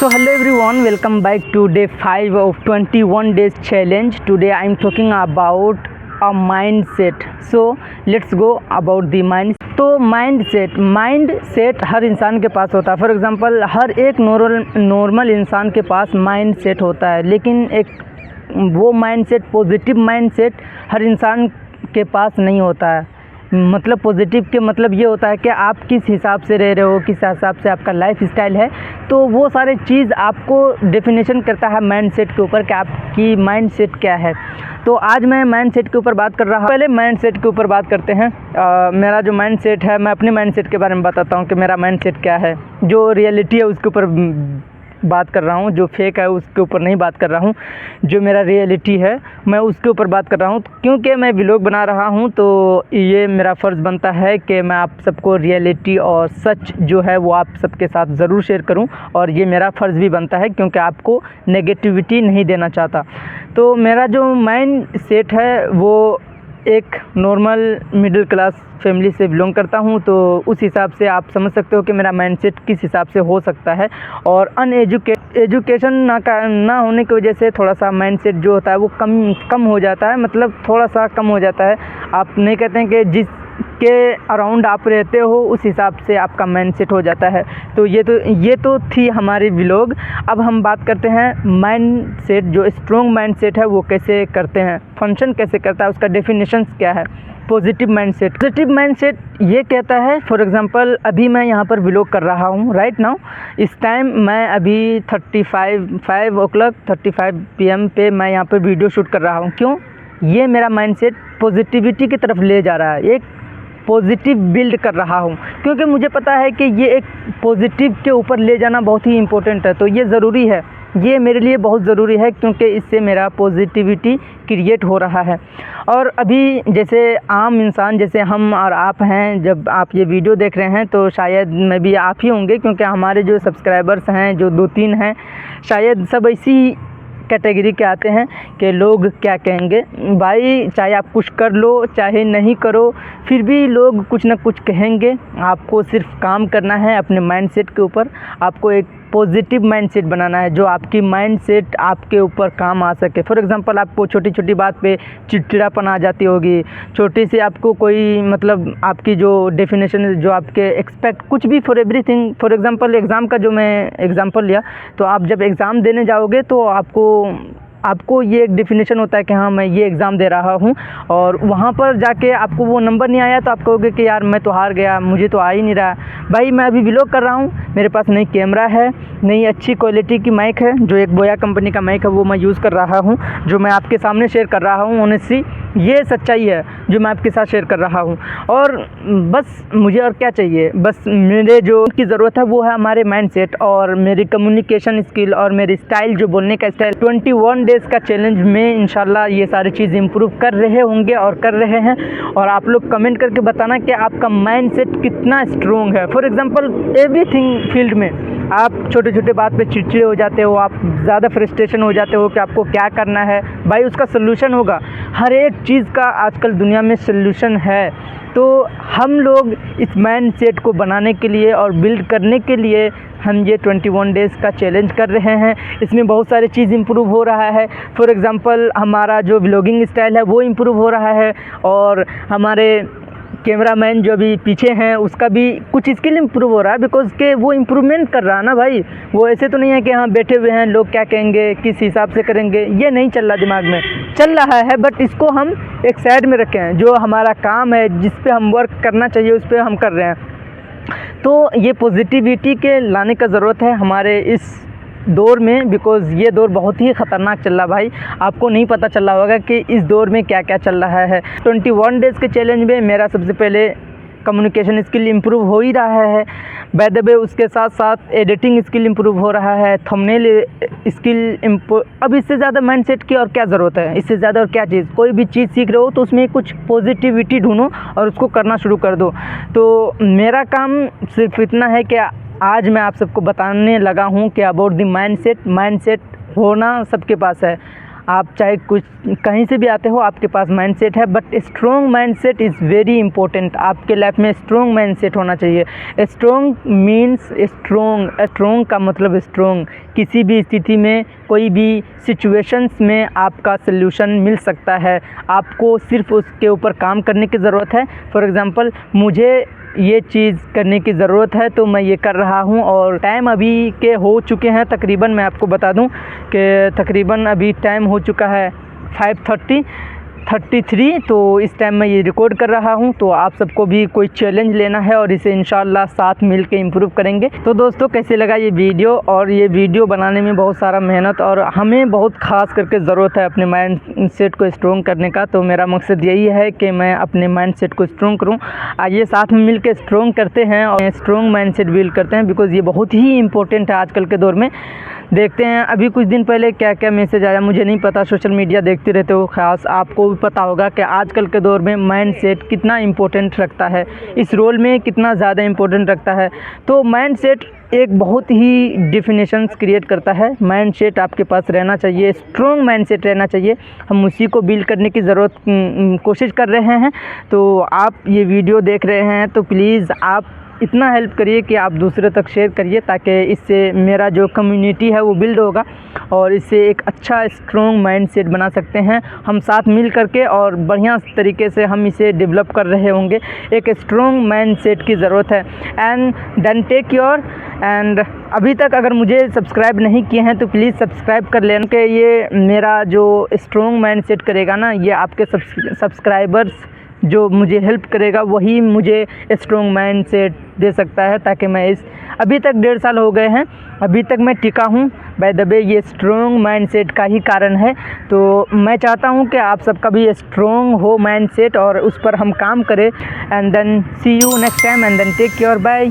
So hello everyone, welcome back to day 5 of 21 days challenge. Today I am talking about a mindset. So let's go about the mind. तो mind set हर इंसान के पास होता है. For example हर एक normal इंसान के पास mind set होता है, लेकिन एक वो mindset positive mindset हर इंसान के पास नहीं होता है. मतलब पॉजिटिव के मतलब ये होता है कि आप किस हिसाब से रह रहे हो, किस हिसाब से आपका लाइफ स्टाइल है, तो वो सारे चीज़ आपको डेफिनेशन करता है माइंडसेट के ऊपर कि आपकी माइंडसेट क्या है. तो आज मैं माइंडसेट के ऊपर बात कर रहा हूँ. पहले माइंडसेट के ऊपर बात करते हैं. मेरा जो माइंडसेट है, मैं अपने माइंडसेट के बारे में बताता हूँ कि मेरा माइंडसेट क्या है. जो रियलिटी है उसके ऊपर बात कर रहा हूँ, जो फेक है उसके ऊपर नहीं बात कर रहा हूँ. जो मेरा रियलिटी है मैं उसके ऊपर बात कर रहा हूँ, क्योंकि मैं व्लॉग बना रहा हूँ तो ये मेरा फ़र्ज़ बनता है कि मैं आप सबको रियलिटी और सच जो है वो आप सबके साथ ज़रूर शेयर करूँ. और ये मेरा फ़र्ज़ भी बनता है क्योंकि आपको नेगेटिविटी नहीं देना चाहता. तो मेरा जो माइंड सेट है वो एक नॉर्मल मिडिल क्लास फैमिली से बिलोंग करता हूँ, तो उस हिसाब से आप समझ सकते हो कि मेरा माइंडसेट किस हिसाब से हो सकता है. और एजुकेशन ना होने की वजह से थोड़ा सा माइंडसेट जो होता है वो कम हो जाता है. मतलब थोड़ा सा कम हो जाता है. आप नहीं कहते हैं कि जिसके अराउंड आप रहते हो उस हिसाब से आपका माइंडसेट हो जाता है. तो ये तो थी हमारी व्लॉग. अब हम बात करते हैं माइंडसेट, जो स्ट्रॉन्ग माइंडसेट है वो कैसे करते हैं, फंक्शन कैसे करता है, उसका डेफिनेशन क्या है. पॉजिटिव माइंडसेट ये कहता है, फॉर एग्जांपल अभी मैं यहाँ पर व्लॉग कर रहा हूँ राइट नाउ. इस टाइम मैं अभी 5 PM पे मैं यहाँ पर वीडियो शूट कर रहा हूँ. क्यों? ये मेरा माइंडसेट पॉजिटिविटी की तरफ ले जा रहा है, एक पॉजिटिव बिल्ड कर रहा हूँ, क्योंकि मुझे पता है कि ये एक पॉजिटिव के ऊपर ले जाना बहुत ही इम्पोर्टेंट है. तो ये ज़रूरी है, ये मेरे लिए बहुत ज़रूरी है, क्योंकि इससे मेरा पॉजिटिविटी क्रिएट हो रहा है. और अभी जैसे आम इंसान जैसे हम और आप हैं, जब आप ये वीडियो देख रहे हैं तो शायद मैं भी आप ही होंगे, क्योंकि हमारे जो सब्सक्राइबर्स हैं जो 2-3 हैं, शायद सब इसी कैटेगरी के आते हैं कि लोग क्या कहेंगे. भाई चाहे आप कुछ कर लो चाहे नहीं करो, फिर भी लोग कुछ ना कुछ कहेंगे. आपको सिर्फ काम करना है अपने माइंडसेट के ऊपर. आपको एक पॉजिटिव माइंडसेट बनाना है, जो आपकी माइंडसेट आपके ऊपर काम आ सके. फॉर एग्जांपल आपको छोटी छोटी बात पे चिड़चिड़ापन आ जाती होगी, छोटी सी आपको कोई मतलब आपकी जो डेफिनेशन है, जो आपके एक्सपेक्ट कुछ भी for everything. For example exam का जो मैं एग्ज़ाम्पल लिया, तो आप जब एग्ज़ाम देने जाओगे तो आपको ये एक डेफिनेशन होता है कि हाँ मैं ये एग्ज़ाम दे रहा हूँ, और वहाँ पर जाके आपको वो नंबर नहीं आया तो आप कहोगे कि यार मैं तो हार गया, मुझे तो आ ही नहीं रहा. भाई मैं अभी व्लॉग कर रहा हूँ, मेरे पास नई कैमरा है, नई अच्छी क्वालिटी की माइक है, जो एक बोया कंपनी का माइक है वो मैं यूज़ कर रहा हूँ, जो मैं आपके सामने शेयर कर रहा हूँ. ऑनेस्टली ये सच्चाई है जो मैं आपके साथ शेयर कर रहा हूँ. और बस मुझे और क्या चाहिए, बस मेरे जो की ज़रूरत है वो है हमारे माइंडसेट और मेरी कम्युनिकेशन स्किल और मेरी स्टाइल, जो बोलने का स्टाइल. 21 डेज़ का चैलेंज में इंशाल्लाह ये सारी चीज़ इंप्रूव कर रहे होंगे और कर रहे हैं. और आप लोग कमेंट करके बताना कि आपका माइंडसेट कितना स्ट्रॉन्ग है. फॉर एग्जांपल एवरीथिंग फील्ड में आप छोटे छोटे बात पे चिड़चिड़े हो जाते हो, आप ज़्यादा फ्रस्ट्रेशन हो जाते हो कि आपको क्या करना है. भाई उसका सल्यूशन होगा. हर एक चीज़ का आजकल दुनिया में सल्यूशन है. तो हम लोग इस माइंडसेट को बनाने के लिए और बिल्ड करने के लिए हम ये 21 डेज़ का चैलेंज कर रहे हैं. इसमें बहुत सारी चीज़ इंप्रूव हो रहा है. फॉर एग्जांपल हमारा जो व्लॉगिंग स्टाइल है वो इंप्रूव हो रहा है, और हमारे कैमरामैन जो अभी पीछे हैं उसका भी कुछ स्किल इंप्रूव हो रहा है, बिकॉज के वो इम्प्रूवमेंट कर रहा है ना भाई. वो ऐसे तो नहीं है कि हाँ बैठे हुए हैं, लोग क्या कहेंगे, किस हिसाब से करेंगे, ये नहीं चल रहा दिमाग में. चल रहा है बट इसको हम एक साइड में रखें. जो हमारा काम है, जिस पे हम वर्क करना चाहिए, उस पर हम कर रहे हैं. तो ये पॉजिटिविटी के लाने का ज़रूरत है हमारे इस दौर में, बिकॉज़ ये दौर बहुत ही ख़तरनाक चल रहा भाई. आपको नहीं पता चल रहा होगा कि इस दौर में क्या क्या चल रहा है. 21 डेज़ के चैलेंज में मेरा सबसे पहले कम्युनिकेशन स्किल इंप्रूव हो ही रहा है. बाय द वे उसके साथ साथ एडिटिंग स्किल इंप्रूव हो रहा है, थंबनेल स्किल अब इससे ज़्यादा माइंडसेट की और क्या ज़रूरत है, इससे ज़्यादा और क्या चीज़. कोई भी चीज़ सीख रहे हो तो उसमें कुछ पॉजिटिविटी ढूंढो और उसको करना शुरू कर दो. तो मेरा काम सिर्फ इतना है कि आज मैं आप सबको बताने लगा हूँ कि अबाउट द माइंडसेट होना सबके पास है. आप चाहे कुछ कहीं से भी आते हो, आपके पास माइंडसेट है, but strong mindset is very important. आपके लाइफ में स्ट्रॉन्ग माइंडसेट होना चाहिए। स्ट्रॉन्ग मीन्स स्ट्रॉन्ग का मतलब स्ट्रॉन्ग, किसी भी स्थिति में, कोई भी सिचुएशंस में आपका सल्यूशन मिल सकता है। आपको सिर्फ उसके ऊपर काम करने की ज़रूरत है। फॉर एग्ज़ाम्पल, मुझे ये चीज़ करने की ज़रूरत है तो मैं ये कर रहा हूँ, और टाइम अभी के हो चुके हैं तकरीबन, मैं आपको बता दूँ कि तकरीबन अभी टाइम हो चुका है 5:33। तो इस टाइम मैं ये रिकॉर्ड कर रहा हूँ। तो आप सबको भी कोई चैलेंज लेना है और इसे इंशाल्लाह साथ मिल के इम्प्रूव करेंगे। तो दोस्तों, कैसे लगा ये वीडियो? और ये वीडियो बनाने में बहुत सारा मेहनत और हमें बहुत ख़ास करके ज़रूरत है अपने माइंड सेट को स्ट्रॉन्ग करने का। तो मेरा मकसद यही है कि मैं अपने माइंड सेट को स्ट्रॉन्ग करूँ। आइए साथ में मिल के स्ट्रॉन्ग करते हैं और स्ट्रॉन्ग माइंड सेट बिल्ड करते हैं, बिकॉज़ ये बहुत ही इंपॉर्टेंट है आजकल के दौर में। देखते हैं अभी कुछ दिन पहले क्या क्या मैसेज आया, मुझे नहीं पता, सोशल मीडिया देखते रहते हो, ख़ास आपको भी पता होगा कि आजकल के दौर में माइंडसेट कितना इम्पोर्टेंट रखता है, इस रोल में कितना ज़्यादा इम्पोर्टेंट रखता है। तो माइंडसेट एक बहुत ही डिफिनेशंस क्रिएट करता है। माइंडसेट आपके पास रहना चाहिए, स्ट्रॉन्ग माइंडसेट रहना चाहिए। हम उसी को बिल्ड करने की कोशिश कर रहे हैं। तो आप ये वीडियो देख रहे हैं तो प्लीज़ आप इतना हेल्प करिए कि आप दूसरे तक शेयर करिए, ताकि इससे मेरा जो कम्युनिटी है वो बिल्ड होगा और इससे एक अच्छा स्ट्रॉन्ग माइंडसेट बना सकते हैं हम साथ मिल करके, और बढ़िया तरीके से हम इसे डेवलप कर रहे होंगे। एक स्ट्रॉन्ग माइंडसेट की ज़रूरत है। And then take your end अभी तक अगर मुझे सब्सक्राइब नहीं किए हैं तो प्लीज़ सब्सक्राइब कर लेना, कि ये मेरा जो स्ट्रॉन्ग माइंडसेट करेगा ना, ये आपके सब्सक्राइबर्स जो मुझे हेल्प करेगा वही मुझे स्ट्रॉन्ग माइंडसेट दे सकता है, ताकि मैं इस अभी तक 1.5 साल हो गए हैं, अभी तक मैं टिका हूँ। बाय द वे ये स्ट्रॉन्ग माइंडसेट का ही कारण है। तो मैं चाहता हूँ कि आप सबका भी स्ट्रॉन्ग हो माइंडसेट और उस पर हम काम करें। And then see you next time and then take care, bye.